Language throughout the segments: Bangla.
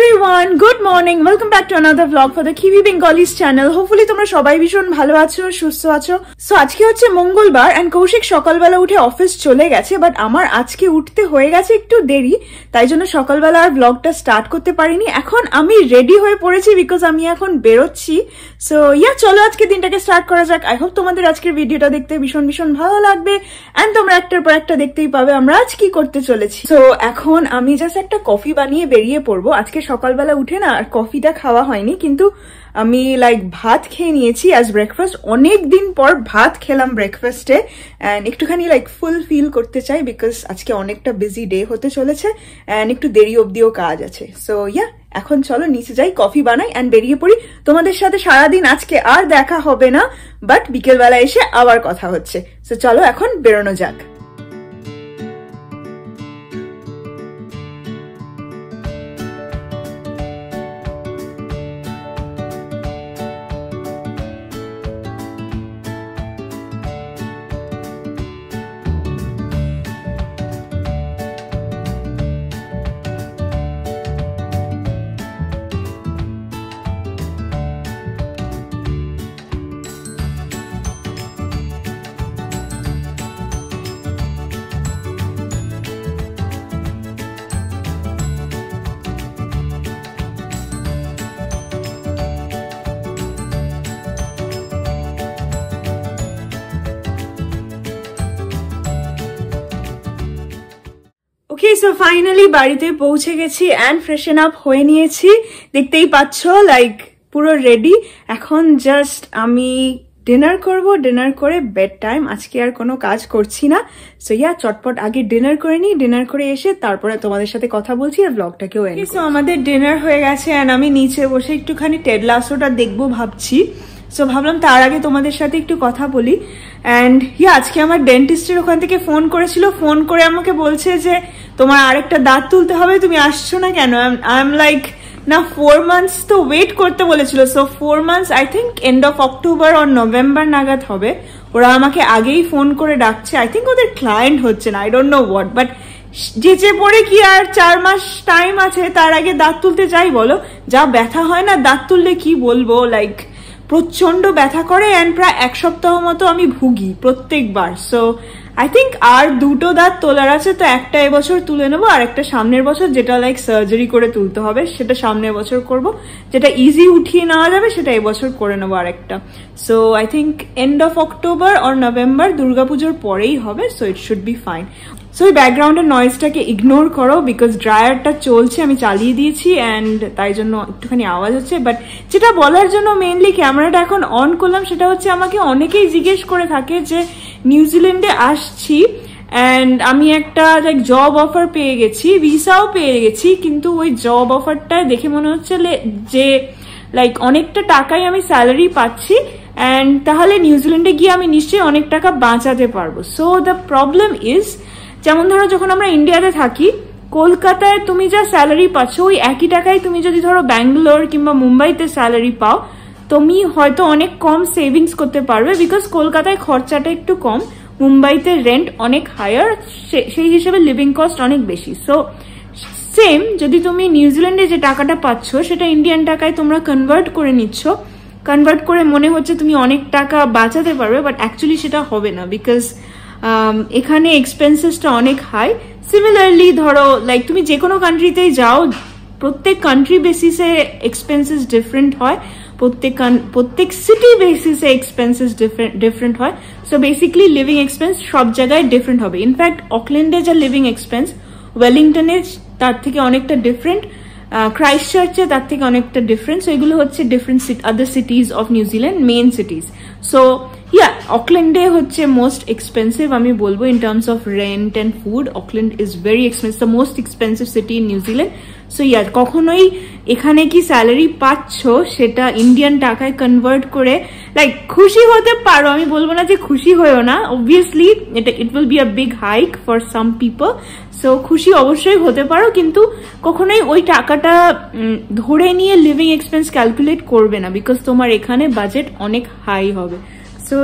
everyone, good morning. Welcome back to another vlog for the Kiwi Bengalis channel. Hopefully তোমরা সবাই ভীষণ ভালো আছো, সুস্থ আছো। সো আজকে হচ্ছে মঙ্গলবার এন্ড কৌশিক সকালবেলা উঠে অফিস চলে গেছে, বাট আমার আজকে উঠতে হয়ে গেছে একটু দেরি, তাই জন্য সকালবেলা আর ব্লগটা স্টার্ট করতে পারিনি। এখন আমি রেডি হয়ে পড়েছি বিকজ আমি এখন বেরোচ্ছি। সো চলো আজকে দিনটাকে স্টার্ট করা যাক। আই হোপ তোমাদের আজকের ভিডিওটা দেখতে ভীষণ ভীষণ ভালো লাগবে এন্ড তোমরা একটার পর একটা দেখতেই পাবে আমরা আজ কি করতে চলেছি। সো এখন আমি জাস্ট একটা কফি বানিয়ে বেরিয়ে পড়বো। আজকে সকালবেলা উঠে না আর কফিটা খাওয়া হয়নি, কিন্তু আমি ভাত খেয়ে নিয়েছি অ্যাজ ব্রেকফাস্ট। অনেক দিন পর ভাত খেলাম ব্রেকফাস্টে অ্যান্ড একটুখানি ফুল ফিল করতে চাই বিকজ আজকে অনেকটা বিজি ডে হতে চলেছে অ্যান্ড একটু দেরি অবধিও কাজ আছে। সো এখন চলো নিচে যাই, কফি বানাই অ্যান্ড বেরিয়ে পড়ি। তোমাদের সাথে সারাদিন আজকে আর দেখা হবে না, বাট বিকেলবেলা এসে আবার কথা হচ্ছে। সো চলো এখন বেরোনো যাক। ওকে, সো ফাইনালি বাড়িতে পৌঁছে গেছি অ্যান্ড ফ্রেশন আপ হয়ে নিয়েছি। দেখতেই পাচ্ছ পুরো রেডি। এখন জাস্ট আমি ডিনার করব, ডিনার করে বেড টাইম। আজকে আর কোনো কাজ করছি না। সো চটপট আগে ডিনার করে নিই, ডিনার করে এসে তারপরে তোমাদের সাথে কথা বলছি আর ব্লগটাকেও এন্ড। সো আমাদের ডিনার হয়ে গেছে অ্যান্ড আমি নিচে বসে একটুখানি টেড লাসোটা দেখবো ভাবছি। সো ভাবলাম তার আগে তোমাদের সাথে একটু কথা বলি। অ্যান্ড আজকে আমার ডেন্টিস্টের ওখান থেকে ফোন করেছিল, ফোন করে আমাকে বলছে যে তোমার আরেকটা দাঁত তুলতে হবে, তুমি আসছো না কেন? আই এম না 4 months তো ওয়েট করতে বলেছিল। So 4 months I think end of October আর নভেম্বর নাগাদ হবে। ওরা আমাকে আগেই ফোন করে ডাকছে। আই থিঙ্ক ওদের ক্লায়েন্ট হচ্ছে না, I don't know what, but যেচে পড়ে কি আর 4 মাস টাইম আছে, তার আগে দাঁত তুলতে যাই বলো। যা ব্যথা হয় না দাঁত তুললে কি বলবো, প্রচন্ড ব্যথা করে অ্যান্ড প্রায় 1 সপ্তাহ মতো আমি ভুগি প্রত্যেকবার। সো আই থিঙ্ক আর 2টো দাঁত তোলার আছে, তো একটা এবছর তুলে নেবো আর একটা সামনের বছর, যেটা সার্জারি করে তুলতে হবে সেটা সামনের বছর করব। যেটা ইজি উঠিয়ে নেওয়া যাবে সেটা এবছর করে নেবো আরেকটা। So I think end of October আর নভেম্বর, দুর্গাপুজোর পরেই হবে। So it should be fine. So এই ব্যাকগ্রাউন্ডের নয়েজটাকে ইগনোর করো বিকজ ড্রায়ারটা চলছে, আমি চালিয়ে দিয়েছি অ্যান্ড তাই জন্য একটুখানি আওয়াজ হচ্ছে। বাট যেটা বলার জন্য মেইনলি ক্যামেরাটা এখন অন করলাম সেটা হচ্ছে, আমাকে অনেকেই জিজ্ঞেস করে থাকে যে নিউজিল্যান্ডে আসছি অ্যান্ড আমি একটা জব অফার পেয়ে গেছি, ভিসাও পেয়ে গেছি, কিন্তু ওই জব অফারটা দেখে মনে হচ্ছে যে অনেকটা টাকাই আমি স্যালারি পাচ্ছি অ্যান্ড তাহলে নিউজিল্যান্ডে গিয়ে আমি নিশ্চয়ই অনেক টাকা বাঁচাতে পারবো। সো দ্য প্রবলেম ইজ, যেমন ধরো যখন আমরা ইন্ডিয়াতে থাকি, কলকাতায় তুমি যা স্যালারি পাচ্ছ ওই একই টাকায় তুমি যদি ধরো ব্যাঙ্গালোর কিংবা মুম্বাইতে স্যালারি পাও, তুমি হয়তো অনেক কম সেভিংস করতে পারবে বিকজ কলকাতায় খরচাটা একটু কম, মুম্বাইতে রেন্ট অনেক হায়ার, সেই হিসেবে লিভিং কস্ট অনেক বেশি। সো সেম যদি তুমি নিউজিল্যান্ডে যে টাকাটা পাচ্ছ সেটা ইন্ডিয়ান টাকায় তোমরা কনভার্ট করে নিচ্ছ, কনভার্ট করে মনে হচ্ছে তুমি অনেক টাকা বাঁচাতে পারবে, বাট অ্যাকচুয়ালি সেটা হবে না বিকজ এখানে এক্সপেন্সেসটা অনেক হাই। সিমিলারলি ধরো তুমি যে কোনো কান্ট্রিতেই যাও, প্রত্যেক কান্ট্রি বেসিসে এক্সপেন্সেস ডিফারেন্ট হয়, প্রত্যেক সিটি বেসিসে এক্সপেন্সেস ডিফারেন্ট হয়। সো বেসিক্যালি লিভিং এক্সপেন্স সব জায়গায় ডিফারেন্ট হবে। ইনফ্যাক্ট অকল্যান্ডে যা লিভিং এক্সপেন্স, ওয়েলিংটনে তার থেকে অনেকটা ডিফারেন্ট, ক্রাইস্টচার্চে তার থেকে অনেকটা ডিফারেন্ট। সো এগুলো হচ্ছে different other cities of New Zealand, main cities. So অকল্যান্ডে হচ্ছে মোস্ট এক্সপেন্সিভ আমি বলবো in terms of rent and food. Auckland is very expensive, the most expensive city in New Zealand. So কখনোই এখানে কি স্যালারি পাচ্ছ সেটা ইন্ডিয়ান টাকায় কনভার্ট করে খুশি হতে পারো, আমি বলবো না যে খুশি হয়েও না, obviously it will be a big hike for some people. So খুশি অবশ্যই হতে পারো, কিন্তু কখনোই ওই টাকাটা ধরে নিয়ে লিভিং এক্সপেন্স ক্যালকুলেট করবে না বিকজ তোমার এখানে বাজেট অনেক হাই হবে। সো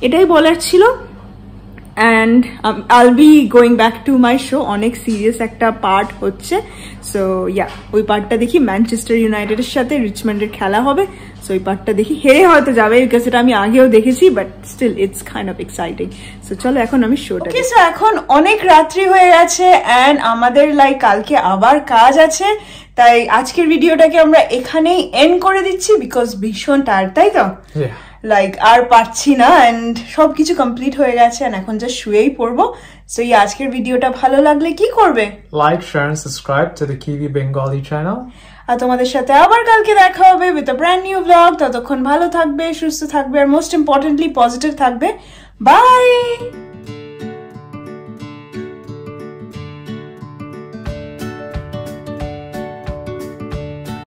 এটাই বলার ছিল। and I'll be going back to my show. অনেক সিরিয়াস একটা পার্ট হচ্ছে, সো ইয়া ওই পার্টটা দেখি। ম্যানচেস্টার ইউনাইটেডের সাথে রিচমন্ডের খেলা হবে, সো ওই পার্টটা দেখি। হেরে হয়তো যাবে বিকজ এটা আমি আগেও দেখেছি, but still it's kind of exciting. So চলো এখন আমি শোটা। ওকে, সো এখন অনেক রাত্রি হয়ে গেছে এন্ড আমাদের লাইক কালকে আবার কাজ আছে, তাই আজকের ভিডিওটাকে আমরা এখানেই এন্ড করে দিচ্ছি বিকজ ভীষণ টায়ার্ড, তাই তো? লাইক আর পারছি না এন্ড সবকিছু কমপ্লিট হয়ে গেছে এন্ড এখন জাস্ট শুয়েই পড়বো। সো এই আজকের ভিডিওটা ভালো লাগলে কি করবে? Like, share and subscribe to the Kiwi Bengali channel. আর তোমাদের সাথে আবার কালকে দেখা হবে with a brand new blog. ততক্ষণ ভালো থাকবে, সুস্থ থাকবে আর মোস্ট ইম্পর্টেন্টলি পজিটিভ থাকবে। বাই।